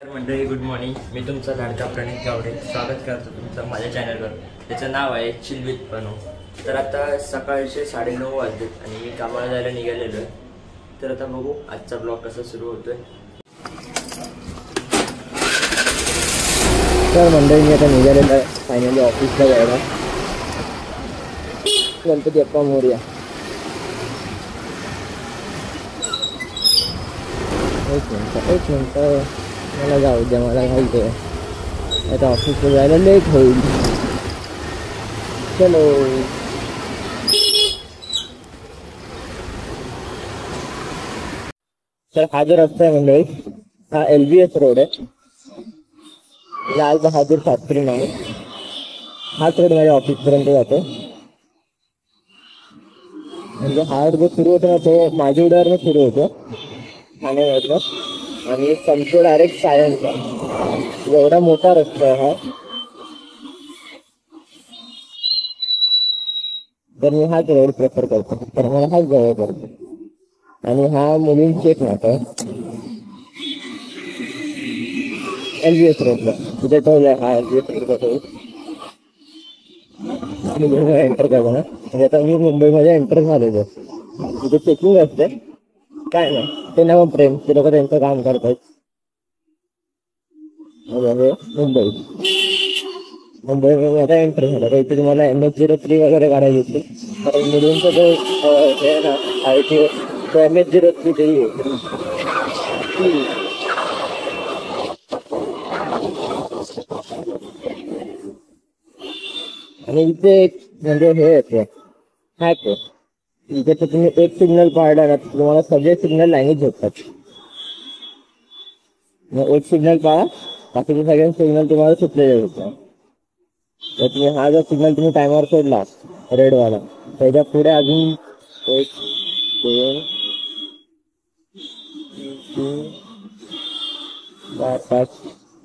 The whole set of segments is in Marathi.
तर मंडळी गुड मॉर्निंग. मी तुमचा लाडका प्रणित गावडे स्वागत करतो तुमचं माझ्या चॅनलवर. त्याचं नाव आहे चिल विथ पनू. तर आता सकाळचे 9:30 वाजले आणि मी कामाला जायला निघालेलो आहे. तर आता बघू आजचा ब्लॉग कसा सुरू होतोय. तर मंडळी मी आता निघालेलो आहे फायनली ऑफिसला जायला. गणपती अप्पा मोरया. एक मिनट मला जाऊ द्या, मला घालते आता ऑफिसला जायला लेट होईल. चलो. तर हा जो रस्ता आहे मंडळी हा LBS रोड आहे, लाल बहादूर शास्त्री नाव. हाच रोड माझ्या ऑफिसपर्यंत जातो. म्हणजे हा जो सुरू होतो ना तो माझीवड्यावरनं सुरू होतो ठाण्यावरनं आणि संपतो डायरेक्ट सायनचा. एवढा मोठा रस्ता आहे हा. तर मी हाच रोड प्रेफर करतो, तर मला हाच जवळ पडतो. आणि हा मुलींची एक नाटक आहे LBS रोडला, तिथे ठेवलाय हा LBS रोड. मुंबईमध्ये एंटर करतो ना, म्हणजे आता मी मुंबईमध्ये एंटर झालेलो. तिथे चेकिंग असते, काय नाही ते नवं प्रेम, ते लोक त्यांचं काम करतात. मुंबईमध्ये आता एंटर झालं तर इथे तुम्हाला MS-03 वगैरे काढायची होती. कारण मुलींचा जो हे आहे ना IT तो MS-03 तेही होतो. आणि इथे म्हणजे हे येते हॅक आहे. इथे तर तुम्ही एक सिग्नल पाळला ना तुम्हाला सगळे सिग्नल लँग्वेज होतात. एक सिग्नल पाळा, बाकीचे सगळे सिग्नल तुम्हाला सुटलेले होतात. तर तुम्ही हा जो सिग्नल तुम्ही टायमावर सोडला रेडवाला, त्याच्या पुढे अजून 1 2 3 4 5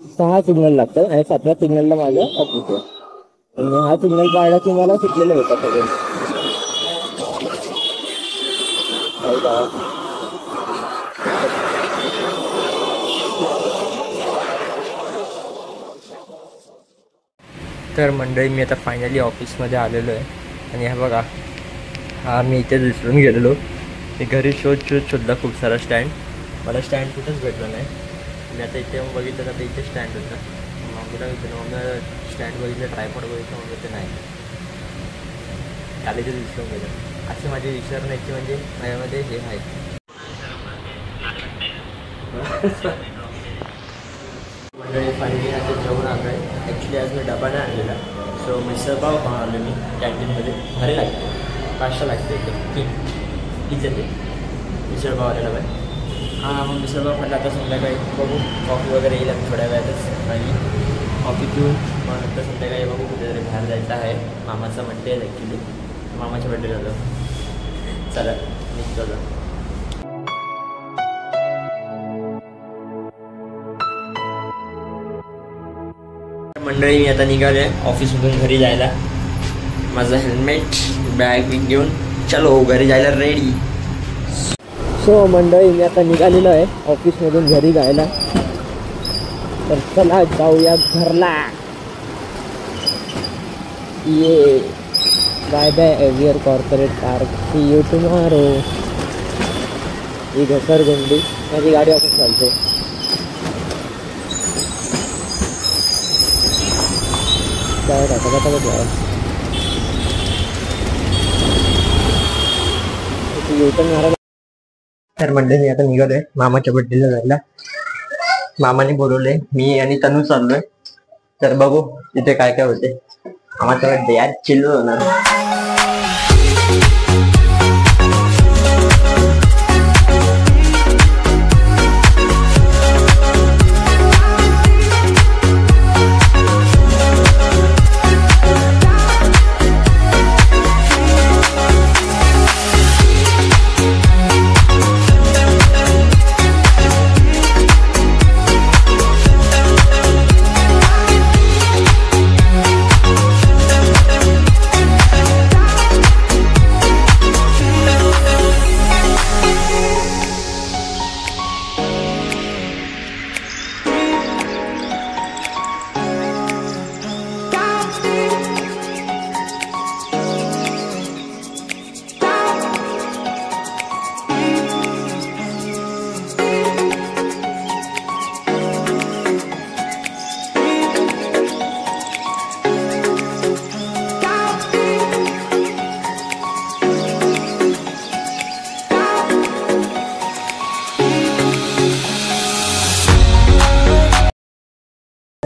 6 सिग्नल लागतात आणि 7व्या सिग्नलला माझं ऑफिस आहे. आणि हा सिग्नल पाळला की मला सुटलेले होतात सगळे. तर मंडळी मी आता फायनली ऑफिसमध्ये आलेलो आहे. आणि हा बघा हा मी इथे विसरून गेलेलो. मी घरी शोधला खूप सारा स्टँड, मला स्टँड कुठंच भेटला नाही. मी आता इथे बघितलं तर इथे स्टँड होतं. मम्मीला विचारलं, मम्मीला स्टँड बघितलं, ट्रायपॉड बघितलं, मम्मी ते नाही काल इथे विसरून गेलं. असे माझे विसरण्याचे म्हणजे माझ्यामध्ये हे आहे. मंडळी फायनली आता जेवण आलो आहे. ॲक्च्युली आज मी डबा नाही आणलेला, सो मिसळपाव खाऊन आलो मी कॅन्टीनमध्ये. भारी लागते, 500 लागते एकदम किचन ते मिसळपाव आलेला आहे. हां मग मिसळपाव खाल्ला. आता संध्याकाळी बघू कॉफी वगैरे येईल आम्ही थोड्या वेळातच. आणि कॉफी पिऊन मग नंतर संध्याकाळी बघू कुठेतरी बाहेर जायचं आहे. मामाचा बड्डे आहे ॲक्च्युली, मामाच्या बड्डे झालं. चला निघतो जा. मंडळी मी आता निघाले ऑफिसमधून घरी जायला. माझं हेल्मेट बॅग बिग घेऊन चलो घरी जायला रेडी. सो मंडळी मी आता निघालेलो आहे ऑफिसमधून घरी जायला. तर चला जाऊया घरला. ये bye bye Avior corporate park, see you tomorrow. ही घसरगुंडी माझी गाडी ऑफिस चालते. तर मंडळी मी आता निघालोय मामाच्या बड्डेला जायला. मामाने बोलवले, मी आणि तनू चाललोय. तर बघू तिथे काय काय होते. मामाचा बड्डे यार चिल होणार.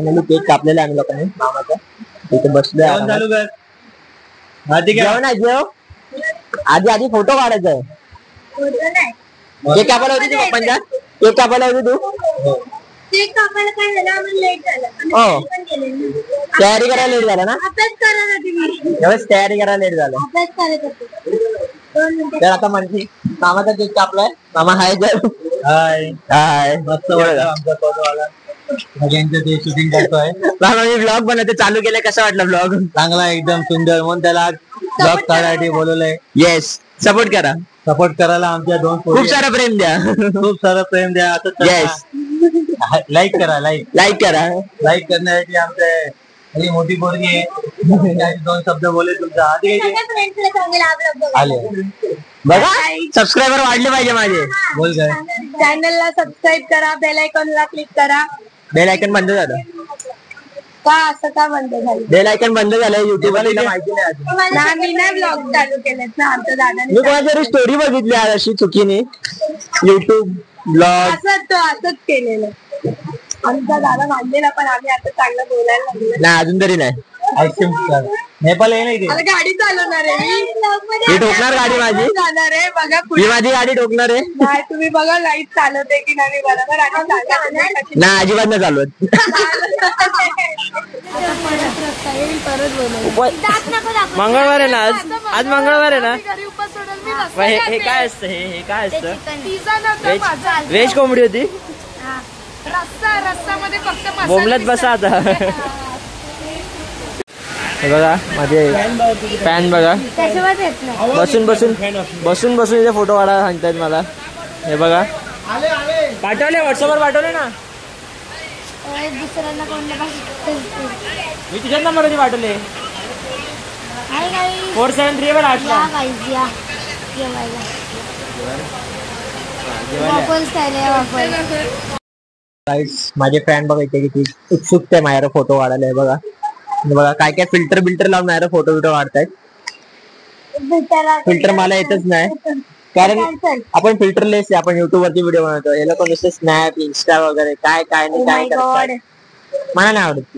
केक कापलेला आम्ही लोकांनी मामाचा. इथे बसलोय जेवण आहे जेव. आधी फोटो काढायचा आहे. केक कापायला होती तू पप्पांच्या. केक कापायला होती तू. हो तयारी करायला लेट झाला ना. तयारी करायला लेट झालं. तर आता म्हणजे मामाचा केक कापलाय. मामा हाय जर. हाय हाय मस्त आमचा फोटो आला. सगळ्यांचं ते शूटिंग करतोय. मामा मी ब्लॉग बनवते चालू केलंय. कसा वाटला ब्लॉग. चांगला एकदम सुंदर. म्हणून त्याला ब्लॉग काढायसाठी बोलवलंय. येस सपोर्ट करा. सपोर्ट करायला आमच्या दोन खूप सारा प्रेम द्या. खूप सारा प्रेम द्या. येस लाईक करा. लाईक करण्यासाठी आमचे मोठी पोरगी आहे. दोन शब्द बोले तुमचा आले बघा. सबस्क्रायबर वाढले पाहिजे माझे. बोल काय. चॅनलला सबस्क्राईब करा. बेल आयकॉनला क्लिक करा. बेल आयकॉन बंद झालं का. असं का बंद झालं. बेल आयकॉन बंद झालं युट्यूब वर. माहिती नाही. मी नाही ब्लॉग चालू केलेत ना आमच्या दादाने. मी कोणाची स्टोरी बघितली आज अशी चुकीने. युट्यूब ब्लॉग असंच केलेलं. आमचा दादा मानलेला पण आम्ही आता चांगलं बोलायला लागलो. नाही अजून तरी नाही. नेपाळ नाही. गाडी चालवणार आहे मी ठोकणार गाडी माझी. जाणार आहे बघा. मी माझी गाडी ठोकणार आहे. नाही तुम्ही बघा लाईट चालवते की नाही बरोबर. आणि नाही अजिबात नाही चालवत. मंगळवार आहे ना आज. आज मंगळवार आहे ना. हे काय असतं. हे काय असतं. व्हेज कोंबडी होती. बोंबलत बसा आता. बघा माझे फॅन बघा. बसून इथे फोटो काढायला सांगतायत मला. हे बघा पाठवले व्हॉट्सअपवर पाठवले ना. मी तुझ्याच नंबरवरती पाठवले. 473 वर आठला. माझे फॅन बघा इथे किती उत्सुकता आहे माझ्या फोटो काढायला. आहे बघा. बघा काय काय फिल्टर लावून माझ्या फोटो काढतायत. फिल्टर मला येतच नाही कारण आपण फिल्टरलेस आहे. आपण युट्यूब वरती व्हिडिओ बनवतो. हे लोक नुसते स्नॅप इन्स्टा वगैरे काय नाही काय करतात. मला नाही आवडत.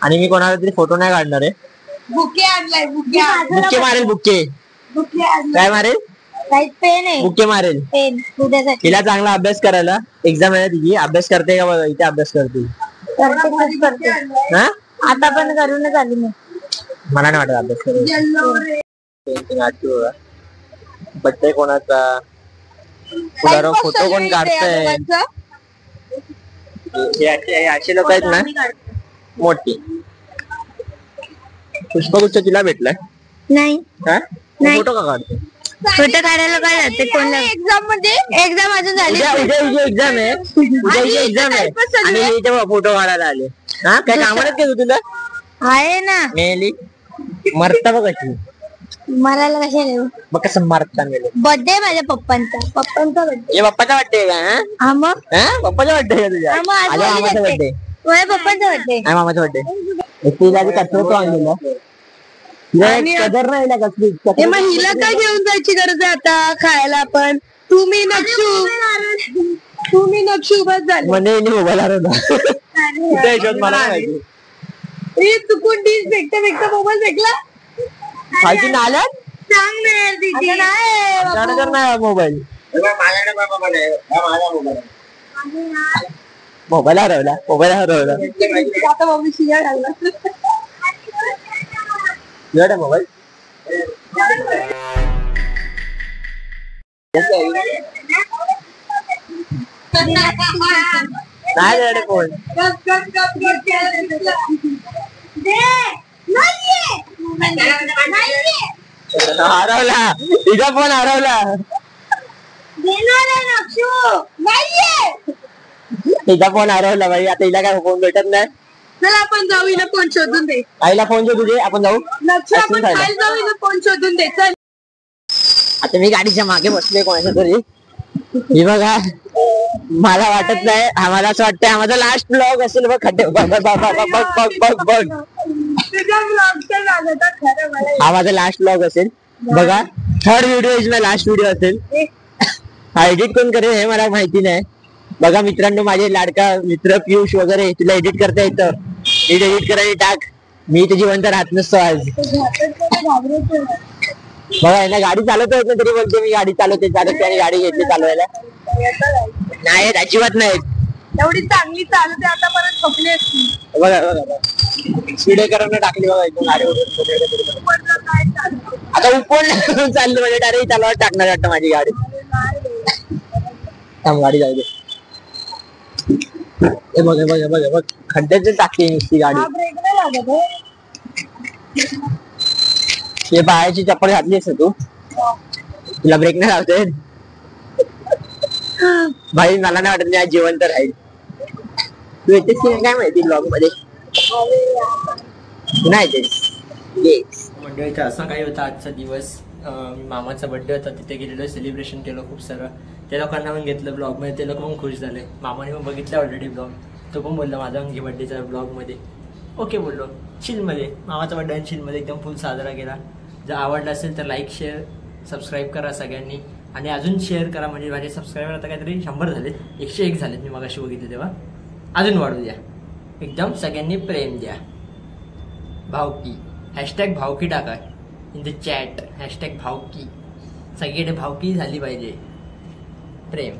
आणि मी कोणाला तरी फोटो नाही काढणार आहे. बुके मारेल. बुके काय मारेल. बुके मारेल. तिला चांगला अभ्यास करायला. एक्झाम आहे तिची. अभ्यास करते का बघा. इथे अभ्यास करते. आता पण करूनच आली मी. मला नाही वाटत अभ्यास करायला. बड्डे कोणाचा. फोटो कोण काढतंय. अशी लोक आहेत ना मोठी. पुष्पगुच्छ तिला भेटलाय नाही. फोटो का काढतो. फोटो काढायला काय जाते. कोण एक्झाम मध्ये. एक्झाम अजून झाली. उद्या एक्झाम आहे. उद्या एक्झाम आहे आणि इथे फोटो काढायला आले. हा काय कामात का तुला. आहे ना. मेली मरता बघ कशी. मरायला कशा मग कसं मरता मेले. बर्थडे माझ्या पप्पांचा बर्थडे. हे पप्पाचा बर्थडे का. हा मग पप्पाचा बर्थडे का तुझ्या. मामाचा बर्थडे. पप्पांचा बर्थडे. मामाचा बर्थडे. तिला कचरा आणलेला. कदर नाही कसली. हिला काय घेऊन जायची गरज आहे आता खायला. पण तुम्ही नक्षू बस झाले. म्हणे मोबाईल मला माहिती. चुकून डिश फेकता मोबाईल फेकला. माहिती ना आल्यात. सांग नाही मोबाईल. मोबाईल हरवला. आता मम्मी शिव्या घालला. मोबाईल नाही फोन. हरवला. तिचा फोन हरवला. तिचा फोन हरवला बाई. आता हिला काय फोन भेटत नाही. चला आपण जाऊ. हिला फोन शोधून दे. आईला फोन शोधू दे. आपण जाऊ. आपण खायला जाऊ. हिला फोन शोधून दे. चल. आता मी गाडीच्या मागे बसले कोणाच्या तरी. ही बघा मला वाटत नाही. आम्हाला असं वाटतंय आम्हाला लास्ट ब्लॉग असेल. बघ खड्डे बघ. हा माझा लास्ट ब्लॉग असेल. बघा third video is my last video असेल. हा एडिट कोण करेल हे मला माहिती नाही. बघा मित्रांनो, माझे लाडका मित्र पियुष वगैरे, तुला एडिट करता येतं, नीट एडिट करायला टाक. मी तर जिवंत राहत नसतो आज. बघा यांना गाडी चालवता येत नाही तरी बोलते मी गाडी चालवते आणि गाडी घेतली चालवायला. नाही अजिबात नाही. एवढी चांगली चालते आता परत थकली असती. बघा बघा स्पीडेकरांना टाकली बघा एकदम गाडी. आता उपवून चालली म्हणजे डायरेक्ट चालवायला टाकणार वाटतं माझी गाडी. गाडी जाऊ दे. हे बघ बघ बघ बघ खड्ड्याच टाकते नुसती गाडी. हे पायाची चप्पल घातलीस तू, तुला ब्रेक नाही लावते भाई. मला नाही वाटत मी आज जिवंत राहील. तू येतेस की काय माहिती ब्लॉग मध्ये नाही येतेस. मंडळीचा असा काही होता आजचा दिवस. मामाचा बर्थडे होता, तिथे गेलेलो, सेलिब्रेशन केलं खूप सारं. त्या लोकांना पण घेतलं ब्लॉग मध्ये, ते लोक पण खुश झाले. मामाने पण बघितलं ऑलरेडी ब्लॉग, तो पण बोलला माझा घे बर्थडेचा ब्लॉग मध्ये. ओके बोललो, चिलमध्ये मामाचा बर्थडे चिलमध्ये एकदम फुल साजरा केला. जर आवडला असेल तर लाईक शेअर सबस्क्राईब करा सगळ्यांनी, आणि अजून शेअर करा. म्हणजे माझे सबस्क्रायबर आता काहीतरी 100 झालेत, 101 झालेत मी मगाशी बघितले तेव्हा. अजून वाढू द्या, एकदम सगळ्यांनी प्रेम द्या. भावकी हॅशटॅग भावकी टाका इन द चॅट, हॅशटॅग भावकी. सगळीकडे भावकी झाली पाहिजे, प्रेम.